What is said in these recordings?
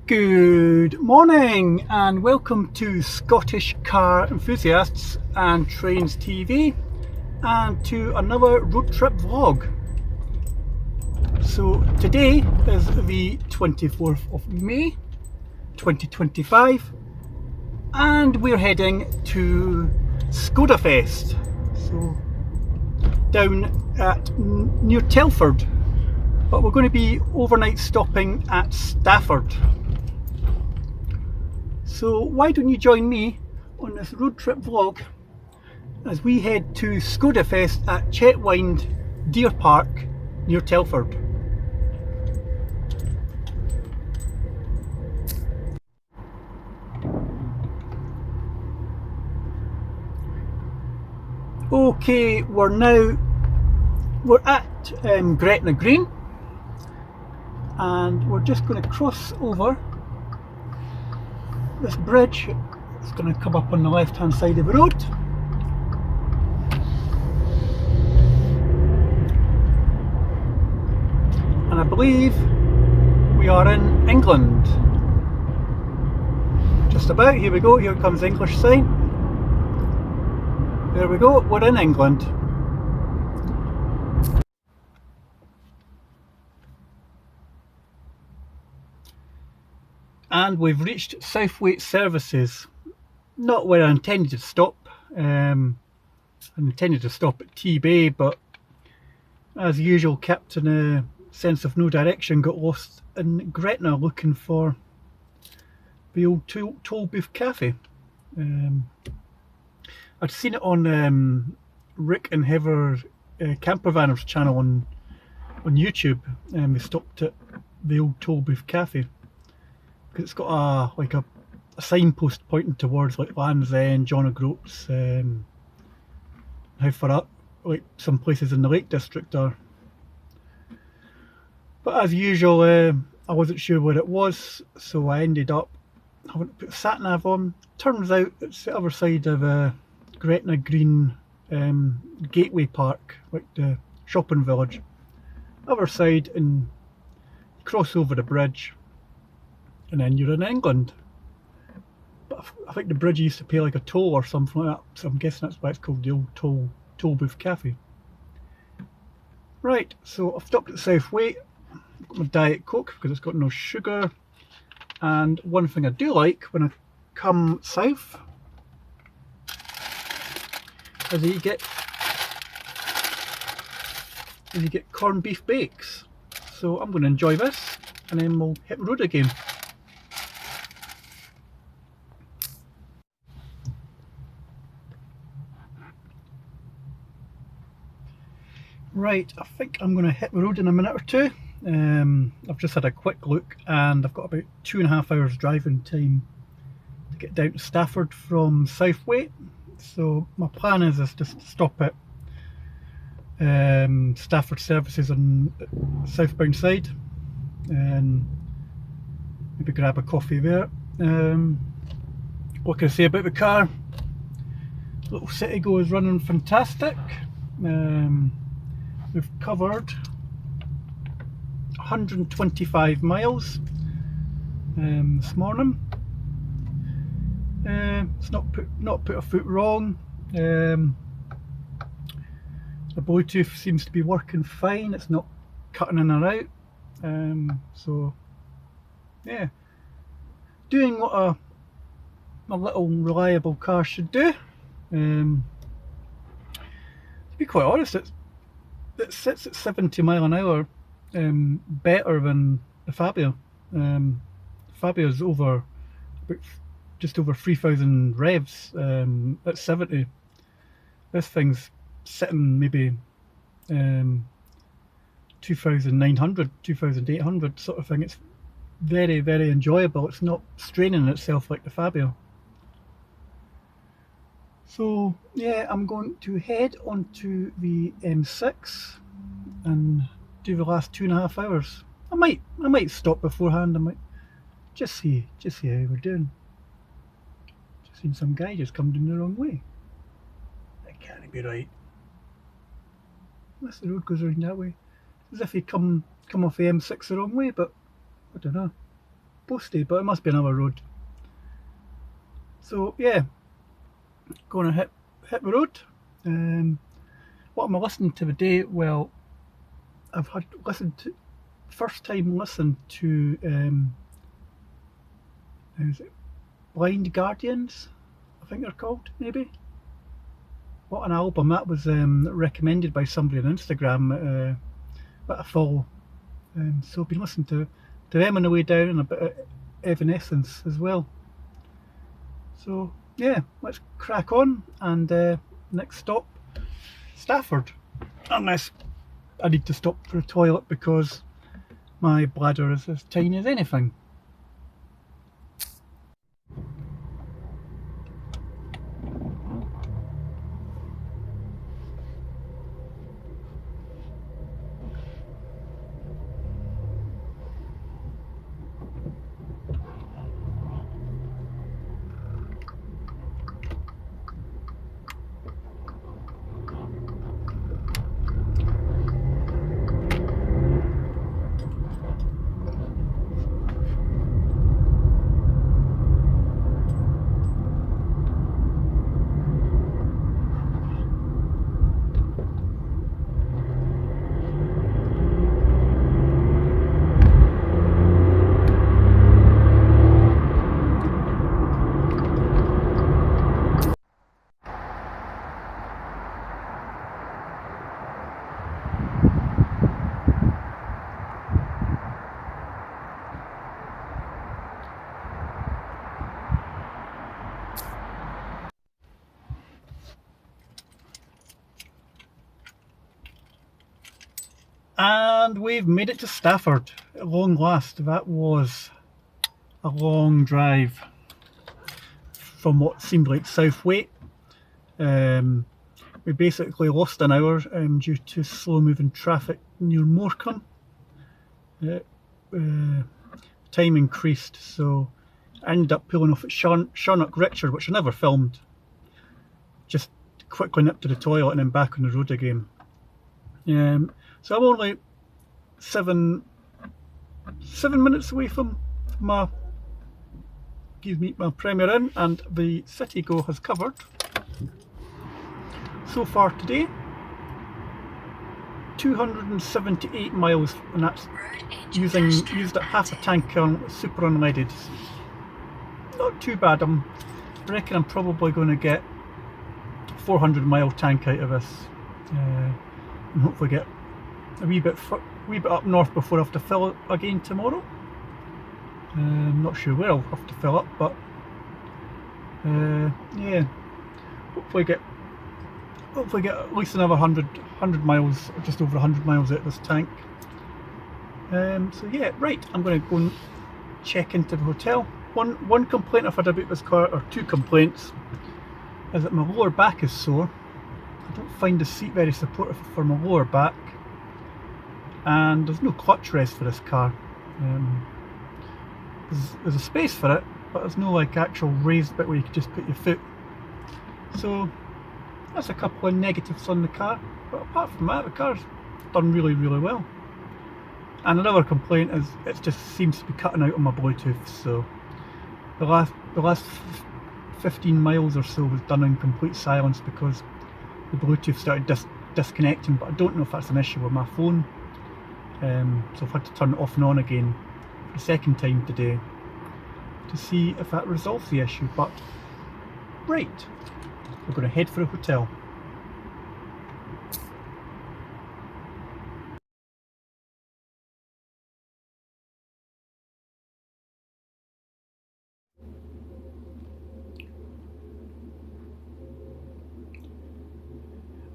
Good morning and welcome to Scottish Car Enthusiasts and Trains TV and to another road trip vlog. So today is the 24th of May 2025 and we're heading to Skodafest, so down at near Telford, but we're going to be overnight stopping at Stafford. So why don't you join me on this road trip vlog as we head to Skodafest at Chetwynd Deer Park near Telford. Okay, we're at Gretna Green and we're just going to cross over this bridge. It's going to come up on the left hand side of the road. And I believe we are in England. Just about, here we go, here comes the English sign. There we go, we're in England. And we've reached Southwaite Services. Not where I intended to stop. I intended to stop at T Bay, but as usual, kept in a sense of no direction, got lost in Gretna looking for the old toll booth cafe. I'd seen it on Rick and Heather Campervanner's channel on YouTube, and we stopped at the old toll booth cafe because it's got a signpost pointing towards like Land's End, John O'Groats, how far up like some places in the Lake District are. But as usual, I wasn't sure where it was, so I ended up having to put sat nav on. Turns out it's the other side of Gretna Green Gateway Park, like the shopping village. Other side, and you cross over the bridge and then you're in England. But I think the bridge used to pay like a toll or something like that, so I'm guessing that's why it's called the old toll booth cafe. Right, so I've stopped at Southwaite. I've got my Diet Coke because it's got no sugar. And one thing I do like when I come south is you get corned beef bakes. So I'm going to enjoy this and then we'll hit the road again. Right, I think I'm going to hit the road in a minute or two. I've just had a quick look and I've got about 2.5 hours driving time to get down to Stafford from Southwaite. So my plan is just to stop at Stafford Services on the southbound side and maybe grab a coffee there. What can I say about the car? Little City Go is running fantastic. We've covered 125 miles this morning. It's not put a foot wrong. The Bluetooth seems to be working fine. It's not cutting in or out. So yeah, doing what a little reliable car should do. To be quite honest, it sits at 70 mile an hour, better than the Fabia. Fabia's over just over 3,000 revs at 70. This thing's sitting maybe 2,900, 2,800 sort of thing. It's very, very enjoyable. It's not straining itself like the Fabia. So yeah, I'm going to head onto the M6 and do the last 2.5 hours. I might stop beforehand. I might just see how we're doing. Just seen some guy just come down the wrong way. That can't be right. Unless the road goes around that way. As if he come off the M6 the wrong way, but I don't know. posty, but it must be another road. So yeah, going to hit the road. What am I listening to today? Well, I've had listened to first time listen to is it Blind Guardians? I think they're called, maybe. What an album! That was recommended by somebody on Instagram that I follow. So I've been listening to them on the way down, and a bit of Evanescence as well. So yeah, let's crack on. And next stop, Stafford. Unless I need to stop for a toilet because my bladder is as tiny as anything. And we've made it to Stafford at long last. That was a long drive from what seemed like Southwaite. We basically lost an hour due to slow moving traffic near Morecambe. Time increased, so I ended up pulling off at Charnock Richard, which I never filmed. Just quickly nipped to the toilet and then back on the road again. So I'm only seven minutes away from my Premier Inn, and the City Go has covered so far today 278 miles, and that's used at half a tank on super unleaded. Not too bad. I reckon I'm probably going to get 400-mile tank out of this, and hopefully get a wee bit up north before I have to fill it again tomorrow. I'm not sure where I'll have to fill up, but yeah, hopefully get at least another 100 miles, or just over 100 miles out of this tank. So yeah, right, I'm going to go and check into the hotel. One complaint I've had about this car, or two complaints, is that my lower back is sore. I don't find the seat very supportive for my lower back, and there's no clutch rest for this car. There's a space for it, but there's no like actual raised bit where you can just put your foot. So that's a couple of negatives on the car, but apart from that, the car's done really well. And another complaint is it just seems to be cutting out on my Bluetooth. So the last 15 miles or so was done in complete silence because the Bluetooth started disconnecting, but I don't know if that's an issue with my phone. So I've had to turn it off and on again for the second time today to see if that resolves the issue. But right, we're going to head for a hotel.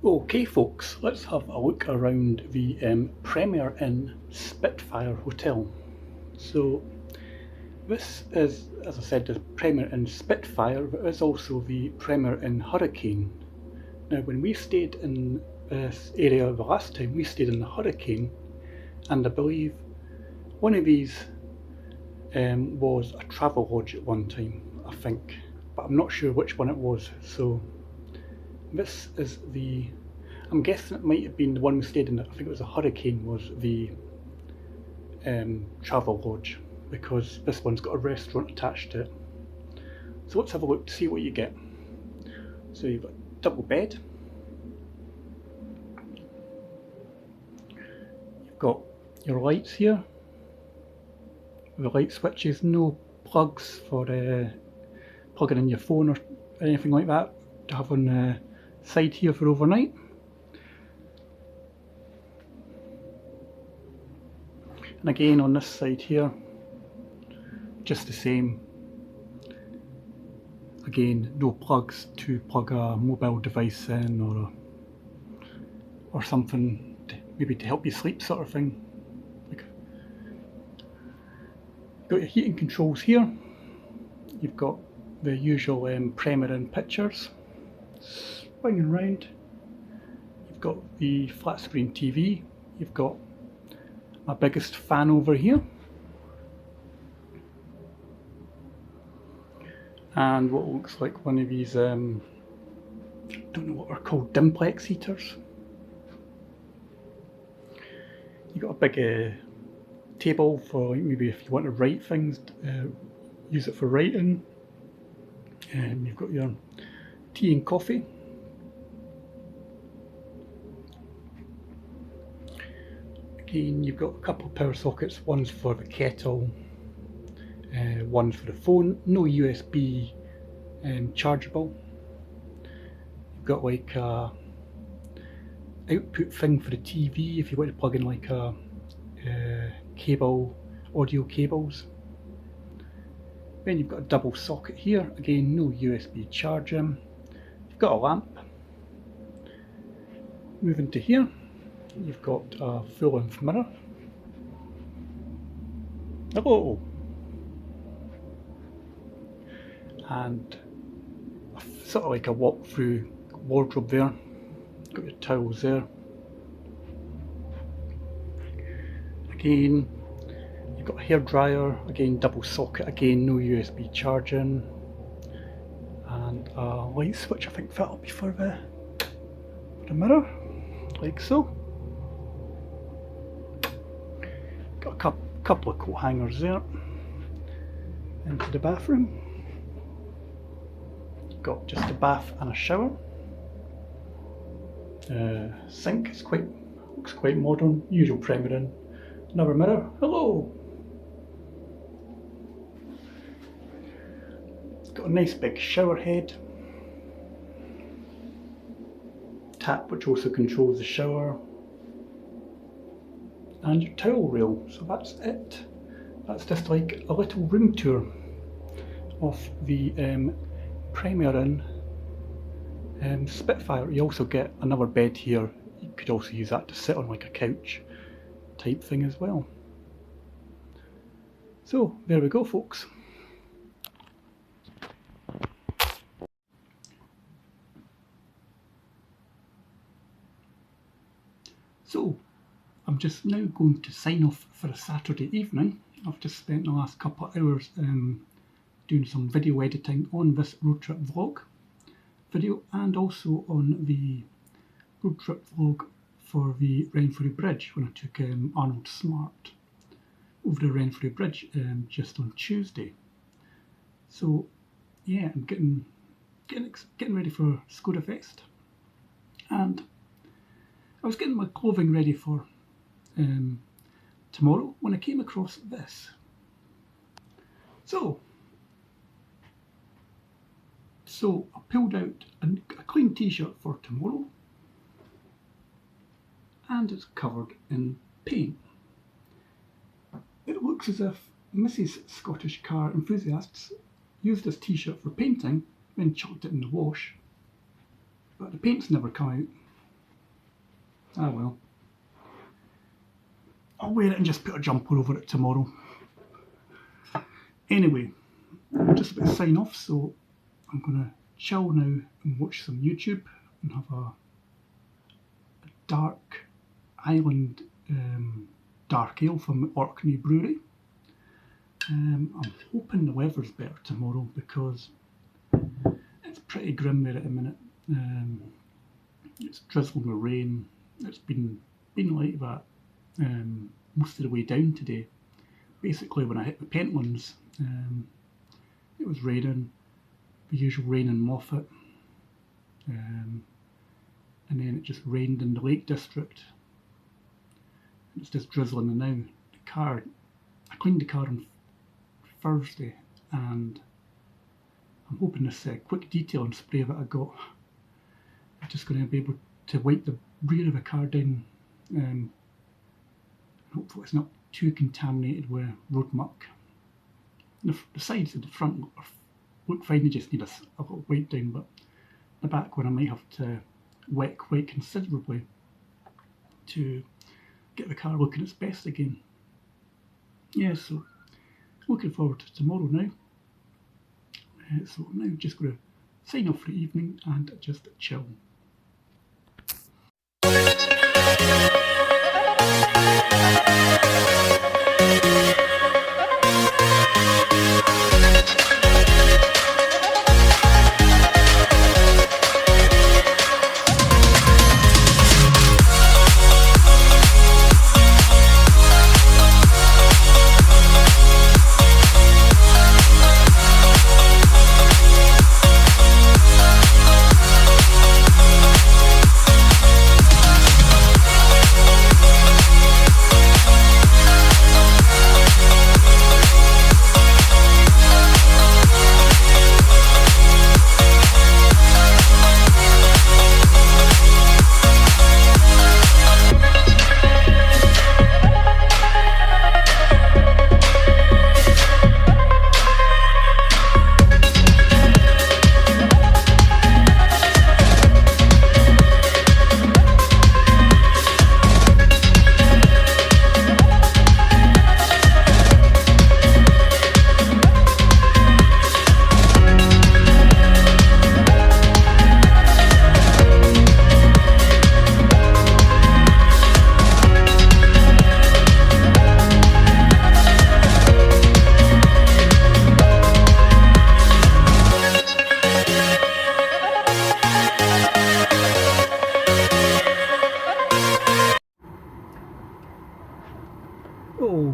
Okay folks, let's have a look around the Premier Inn Spitfire Hotel. So this is, as I said, the Premier Inn Spitfire, but it is also the Premier Inn Hurricane. Now when we stayed in this area the last time, we stayed in the Hurricane, and I believe one of these was a travel lodge at one time, I think, but I'm not sure which one it was. So this is the, I'm guessing it might have been the one we stayed in. I think it was a Hurricane was the travel lodge. because this one's got a restaurant attached to it. So let's have a look to see what you get. So you've got a double bed. You've got your lights here. The light switches, no plugs for plugging in your phone or anything like that to have on the side here for overnight. And again on this side here, just the same. Again, no plugs to plug a mobile device in or something maybe to help you sleep, sort of thing. Got your heating controls here. You've got the usual Premier In pictures swinging round. You've got the flat screen TV. You've got my biggest fan over here, and what looks like one of these I don't know what they're called, dimplex heaters. You've got a big table for maybe if you want to write things, use it for writing. And you've got your tea and coffee. Again, you've got a couple of power sockets. One's for the kettle, one's for the phone. No USB chargeable. You've got like a output thing for the TV if you want to plug in like a cable, audio cables. Then you've got a double socket here, again no USB charging. You've got a lamp. Moving to here, you've got a full-length mirror. Hello! And sort of like a walk-through wardrobe there. Got your towels there. Again, you've got a hairdryer, again double socket, again no USB charging, and a light switch I think that'll be for the mirror, like so. Got a couple of coat hangers there. Into the bathroom. Got just a bath and a shower. Sink is looks quite modern, usual Premier In. Another mirror. Hello! Got a nice big shower head. Tap which also controls the shower. And your towel rail. So that's it. That's just like a little room tour of the Premier In Spitfire. You also get another bed here. You could also use that to sit on like a couch type thing as well. So there we go, folks. So I'm just now going to sign off for a Saturday evening. I've just spent the last couple of hours doing some video editing on this road trip vlog video, and also on the road trip vlog for the Renfrew Bridge when I took Arnold Smart over the Renfrew Bridge just on Tuesday. So yeah, I'm getting ready for Skodafest, and I was getting my clothing ready for tomorrow when I came across this. So I pulled out a clean t-shirt for tomorrow, and it's covered in paint. It looks as if Mrs. Scottish car enthusiasts used this t-shirt for painting, then chucked it in the wash, but the paint's never come out. Ah well. I'll wear it and just put a jumper over it tomorrow. Anyway, I'm just about to sign off, so I'm going to chill now and watch some YouTube and have a dark island dark ale from Orkney Brewery. I'm hoping the weather's better tomorrow because it's pretty grim there at the minute. It's drizzling with rain. It's been like that most of the way down today, basically when I hit the Pentlands, it was raining, the usual rain in Moffat, and then it just rained in the Lake District. It's just drizzling, and now I cleaned the car on Thursday, and I'm hoping this quick detailing spray that I got, I'm just going to be able to wipe the rear of the car down, and hopefully it's not too contaminated with road muck. The sides of the front look fine, they just need a little wipe down, but the back one I might have to wet quite considerably to get the car looking its best again. Yeah, so looking forward to tomorrow now. So now I'm just going to sign off for the evening and just chill.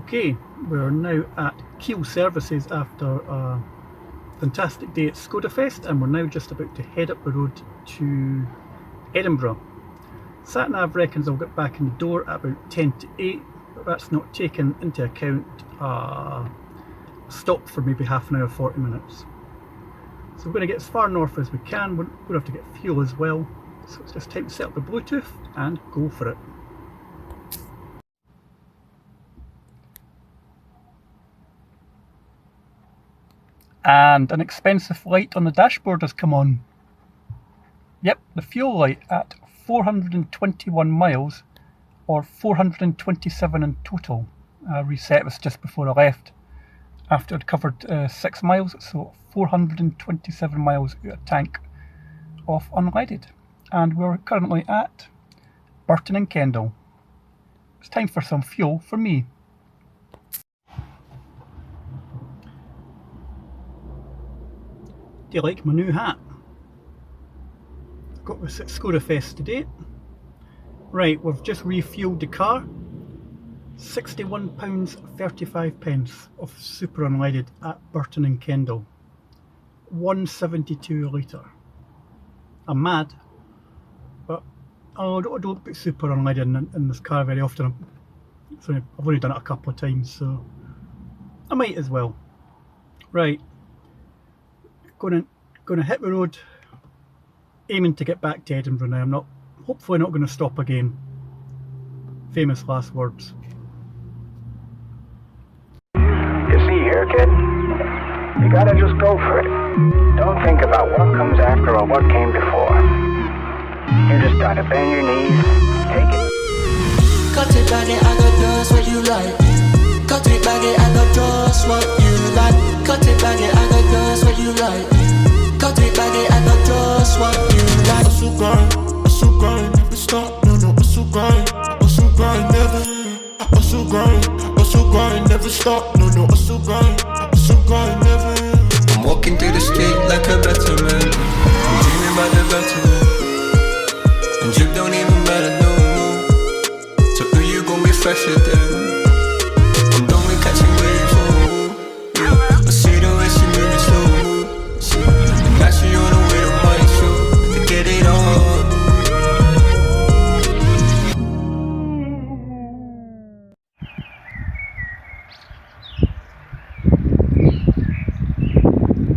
Okay, we're now at Keele Services after a fantastic day at Skodafest, and we're now just about to head up the road to Edinburgh. Satnav reckons I'll get back in the door at about 10 to 8, but that's not taken into account a stop for maybe half an hour, 40 minutes. So we're going to get as far north as we can. We're going to have to get fuel as well, so it's just time to set up the Bluetooth and go for it. And an expensive light on the dashboard has come on. Yep, the fuel light at 421 miles, or 427 in total. I reset this just before I left, after I'd covered 6 miles, so 427 miles out of tank of unleaded. And we're currently at Burton In Kendal. It's time for some fuel for me. Do you like my new hat? Got this at Skodafest today. Right, we've just refueled the car. £61.35 of super unleaded at Burton In Kendal. 172 a litre. I'm mad, but I don't put super unleaded in this car very often. I've only done it a couple of times, so I might as well. Right. Going to hit the road, aiming to get back to Edinburgh now. I'm hopefully not going to stop again. Famous last words. You see here, kid, you gotta just go for it. Don't think about what comes after or what came before. You just gotta bend your knees, take it. Cut it back, I got just what you like. Cut it back, I got just what you like. Cut it back, I got just what you like. Cut it back, I got just what you like. Hustle grind, never stop. No, hustle grind, never. Hustle grind, never stop. No, hustle grind, never. I'm walking through the street like a better man. I'm dreaming about the better man. And drip don't even matter no more. So who you gon' be fresher than? I'm done with catching waves.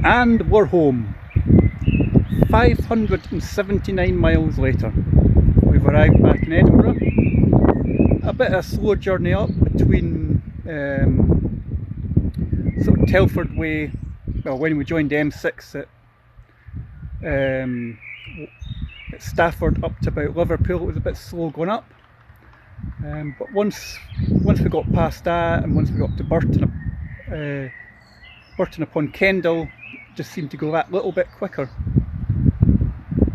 And we're home. 579 miles later. We've arrived back in Edinburgh. A bit of a slow journey up between sort of Telford way. Well, when we joined the M6 at Stafford up to about Liverpool, it was a bit slow going up. But once we got past that, and once we got to Burton upon Kendal, it just seemed to go that little bit quicker.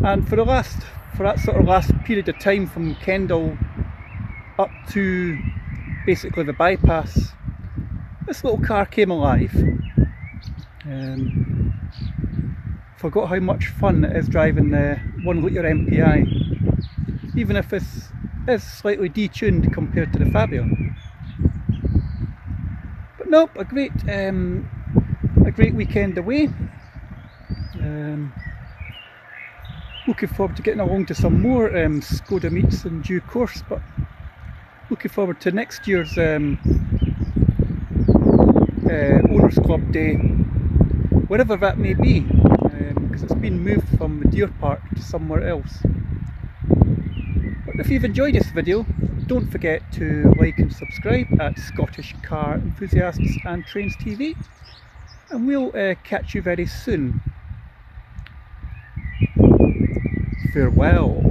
And for that sort of last period of time from Kendal up to basically the bypass, this little car came alive. Forgot how much fun it is driving the 1 litre MPI, even if it is slightly detuned compared to the Fabia. But nope, a great weekend away. Looking forward to getting along to some more Skoda meets in due course, but looking forward to next year's Owners Club Day, wherever that may be, because it's been moved from the Deer Park to somewhere else. But if you've enjoyed this video, don't forget to like and subscribe at Scottish Car Enthusiasts and Trains TV, and we'll catch you very soon. Farewell.